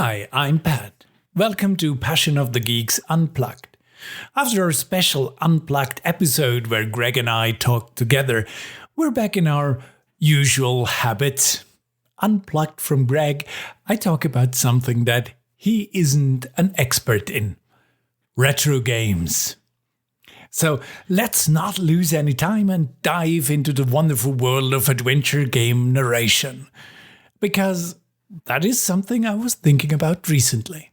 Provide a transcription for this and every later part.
Hi, I'm Pat. Welcome to Passion of the Geeks Unplugged. After our special Unplugged episode where Greg and I talked together, we're back in our usual habits. Unplugged from Greg, I talk about something that he isn't an expert in. Retro games. So let's not lose any time and dive into the wonderful world of adventure game narration. Because that is something I was thinking about recently.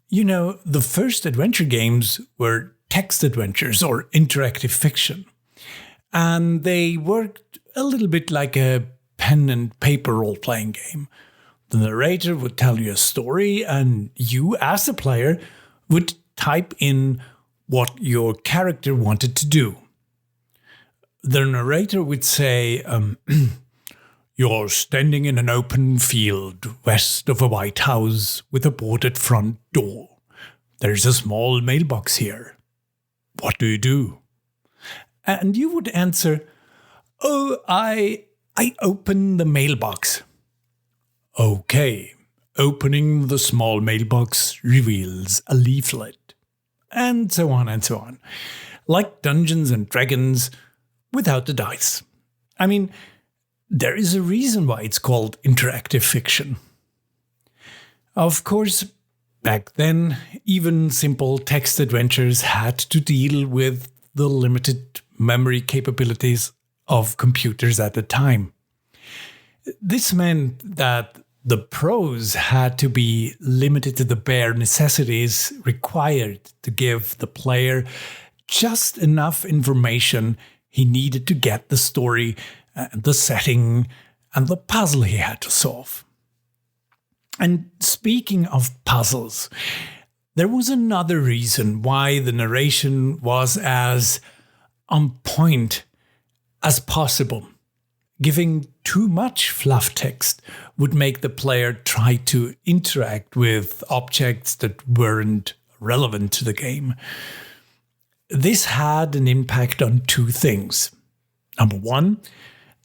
You know, the first adventure games were text adventures or interactive fiction. And they worked a little bit like a pen and paper role-playing game. The narrator would tell you a story and you, as a player, would type in what your character wanted to do. The narrator would say, "You're standing in an open field west of a White House with a boarded front door. There's a small mailbox here. What do you do?" And you would answer, "Oh, I open the mailbox." Okay, opening the small mailbox reveals a leaflet. And so on and so on. Like Dungeons and Dragons without the dice. I mean, there is a reason why it's called interactive fiction. Of course, back then, even simple text adventures had to deal with the limited memory capabilities of computers at the time. This meant that the prose had to be limited to the bare necessities required to give the player just enough information he needed to get the story, the setting, and the puzzle he had to solve. And speaking of puzzles, there was another reason why the narration was as on point as possible. Giving too much fluff text would make the player try to interact with objects that weren't relevant to the game. This had an impact on two things. Number one,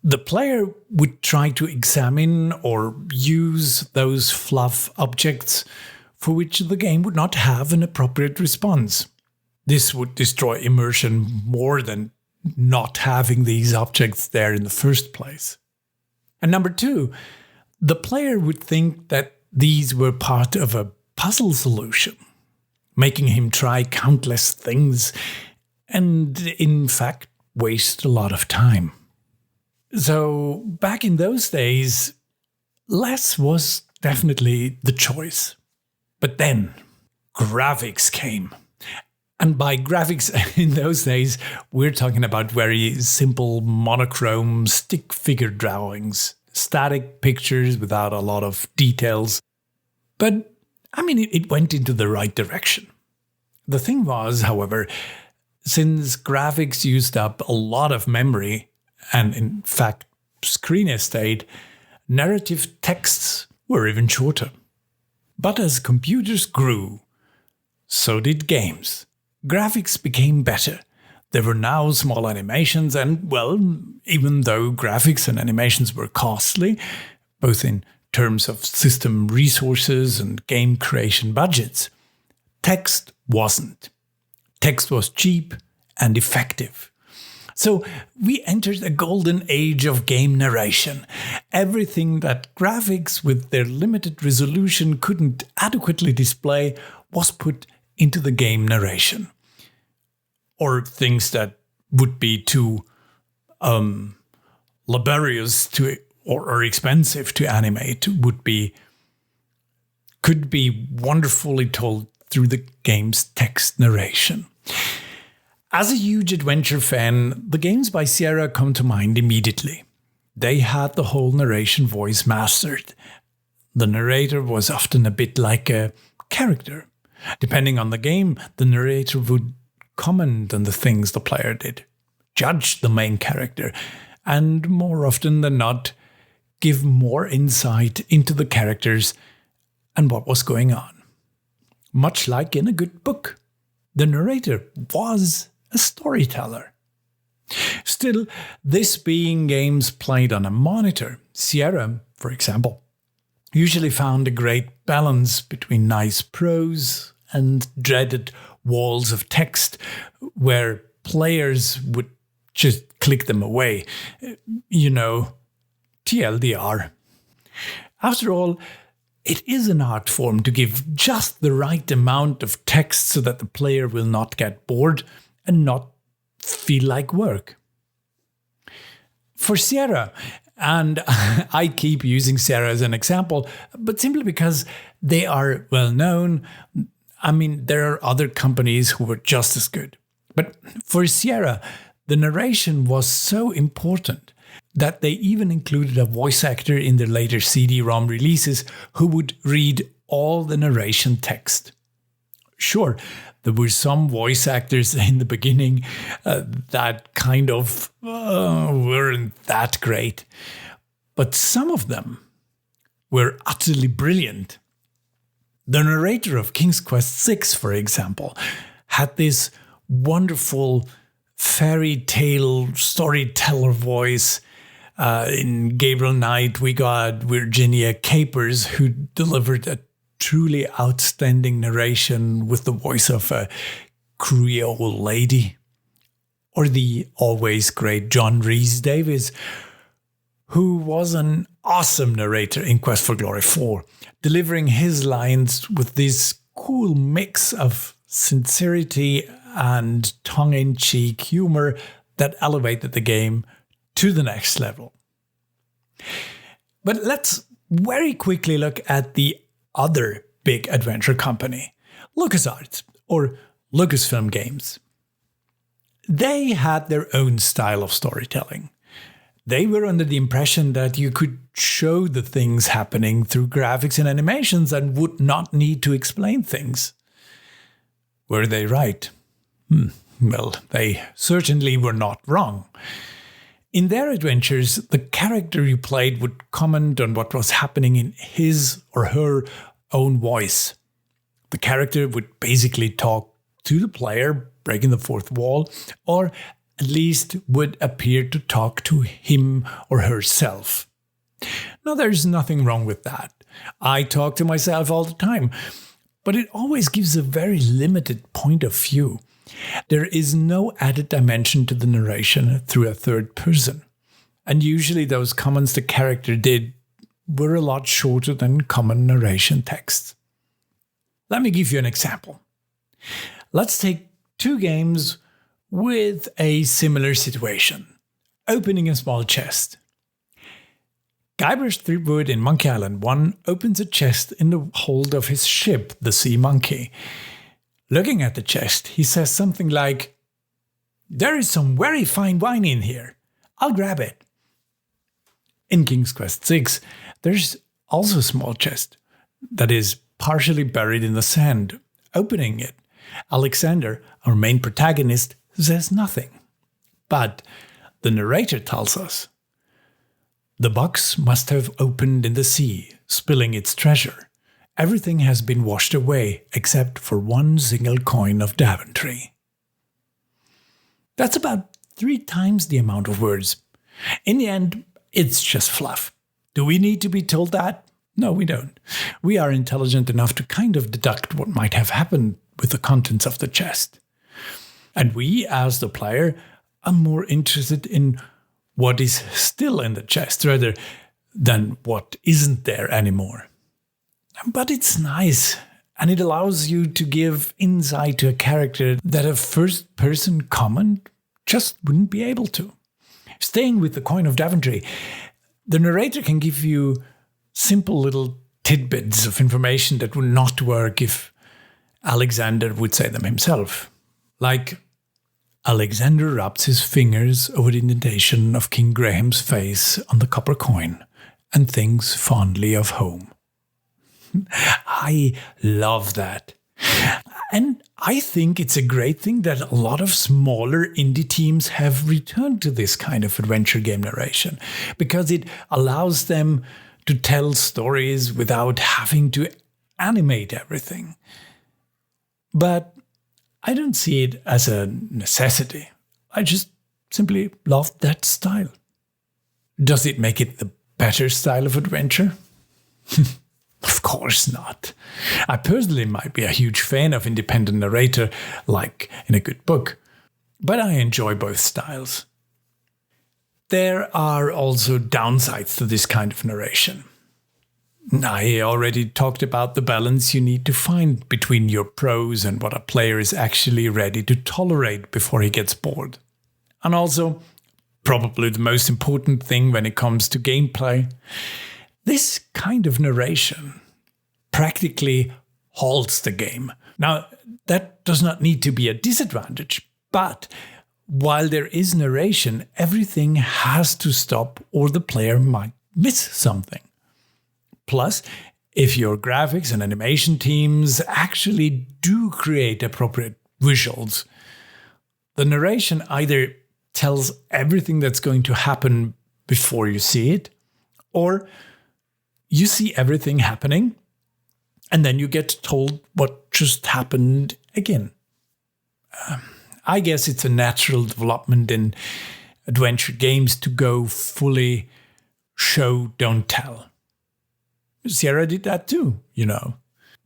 the player would try to examine or use those fluff objects for which the game would not have an appropriate response. This would destroy immersion more than not having these objects there in the first place. And number two, the player would think that these were part of a puzzle solution, making him try countless things and, in fact, waste a lot of time. So, back in those days, less was definitely the choice. But then, graphics came. And by graphics in those days, we're talking about very simple monochrome stick figure drawings, static pictures without a lot of details. But, it went into the right direction. The thing was, however, since graphics used up a lot of memory, and in fact screen estate, narrative texts were even shorter. But as computers grew, so did games. Graphics became better. There were now small animations and, well, even though graphics and animations were costly, both in terms of system resources and game creation budgets, text wasn't. Text was cheap and effective. So we entered a golden age of game narration. Everything that graphics with their limited resolution couldn't adequately display was put into the game narration. Or things that would be too laborious to or expensive to animate could be wonderfully told through the game's text narration. As a huge adventure fan, the games by Sierra come to mind immediately. They had the whole narration voice mastered. The narrator was often a bit like a character. Depending on the game, the narrator would comment on the things the player did, judge the main character, and more often than not, give more insight into the characters and what was going on. Much like in a good book, the narrator was a storyteller. Still, this being games played on a monitor, Sierra, for example, usually found a great balance between nice prose and dreaded walls of text where players would just click them away. TLDR. After all, it is an art form to give just the right amount of text so that the player will not get bored and not feel like work. For Sierra, and I keep using Sierra as an example, but simply because they are well known. I mean, there are other companies who were just as good. But for Sierra, the narration was so important that they even included a voice actor in their later CD-ROM releases who would read all the narration text. Sure, there were some voice actors in the beginning that kind of weren't that great, but some of them were utterly brilliant. The narrator of King's Quest VI, for example, had this wonderful fairy tale storyteller voice. In Gabriel Knight, we got Virginia Capers, who delivered a truly outstanding narration with the voice of a Creole lady. Or the always great John Rhys-Davies, who was an awesome narrator in Quest for Glory 4, delivering his lines with this cool mix of sincerity and tongue-in-cheek humor that elevated the game to the next level. But let's very quickly look at the other big adventure company, LucasArts, or Lucasfilm Games. They had their own style of storytelling. They were under the impression that you could show the things happening through graphics and animations and would not need to explain things. Were they right? Well, they certainly were not wrong. In their adventures, the character you played would comment on what was happening in his or her own voice. The character would basically talk to the player, breaking the fourth wall, or at least would appear to talk to him or herself. Now, there's nothing wrong with that. I talk to myself all the time, but it always gives a very limited point of view. There is no added dimension to the narration through a third person. And usually those comments the character did were a lot shorter than common narration texts. Let me give you an example. Let's take two games with a similar situation. Opening a small chest. Guybrush Threepwood in Monkey Island 1 opens a chest in the hold of his ship, the Sea Monkey. Looking at the chest, he says something like, "There is some very fine wine in here. I'll grab it." In King's Quest VI, there's also a small chest that is partially buried in the sand. Opening it, Alexander, our main protagonist, says nothing. But the narrator tells us, "The box must have opened in the sea, spilling its treasure. Everything has been washed away except for one single coin of Daventry." That's about 3 times the amount of words. In the end, it's just fluff. Do we need to be told that? No, we don't. We are intelligent enough to kind of deduct what might have happened with the contents of the chest. And we, as the player, are more interested in what is still in the chest rather than what isn't there anymore. But it's nice, and it allows you to give insight to a character that a first-person comment just wouldn't be able to. Staying with the coin of Daventry, the narrator can give you simple little tidbits of information that would not work if Alexander would say them himself. Like, Alexander rubs his fingers over the indentation of King Graham's face on the copper coin and thinks fondly of home. I love that. And I think it's a great thing that a lot of smaller indie teams have returned to this kind of adventure game narration, because it allows them to tell stories without having to animate everything. But I don't see it as a necessity. I just simply love that style. Does it make it the better style of adventure? Of course not. I personally might be a huge fan of independent narrator, like in a good book, but I enjoy both styles. There are also downsides to this kind of narration. I already talked about the balance you need to find between your prose and what a player is actually ready to tolerate before he gets bored. And also, probably the most important thing when it comes to gameplay, this kind of narration practically halts the game. Now, that does not need to be a disadvantage, but while there is narration, everything has to stop or the player might miss something. Plus, if your graphics and animation teams actually do create appropriate visuals, the narration either tells everything that's going to happen before you see it, or you see everything happening, and then you get told what just happened again. I guess it's a natural development in adventure games to go fully show, don't tell. Sierra did that too, you know.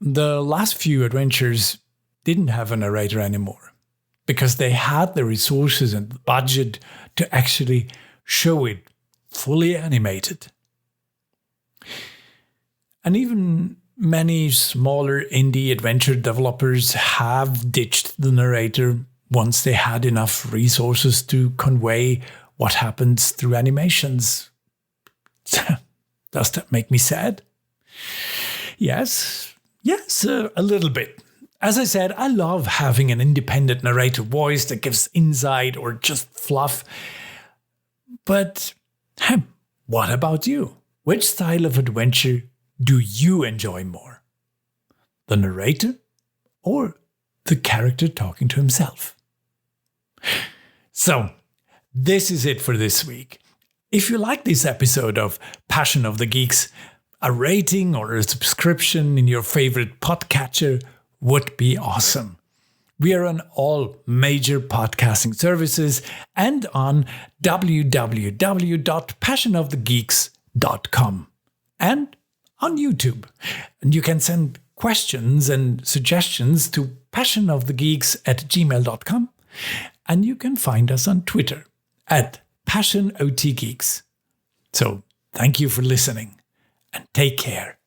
The last few adventures didn't have a narrator anymore because they had the resources and the budget to actually show it fully animated. And even many smaller indie adventure developers have ditched the narrator once they had enough resources to convey what happens through animations. Does that make me sad? Yes, a little bit. As I said, I love having an independent narrator voice that gives insight or just fluff. But what about you? Which style of adventure do you enjoy more? The narrator or the character talking to himself? So, this is it for this week. If you like this episode of Passion of the Geeks, a rating or a subscription in your favorite podcatcher would be awesome. We are on all major podcasting services and on www.passionofthegeeks.com and on YouTube. And you can send questions and suggestions to passionofthegeeks@gmail.com. And you can find us on Twitter @PassionOTGeeks. So thank you for listening and take care.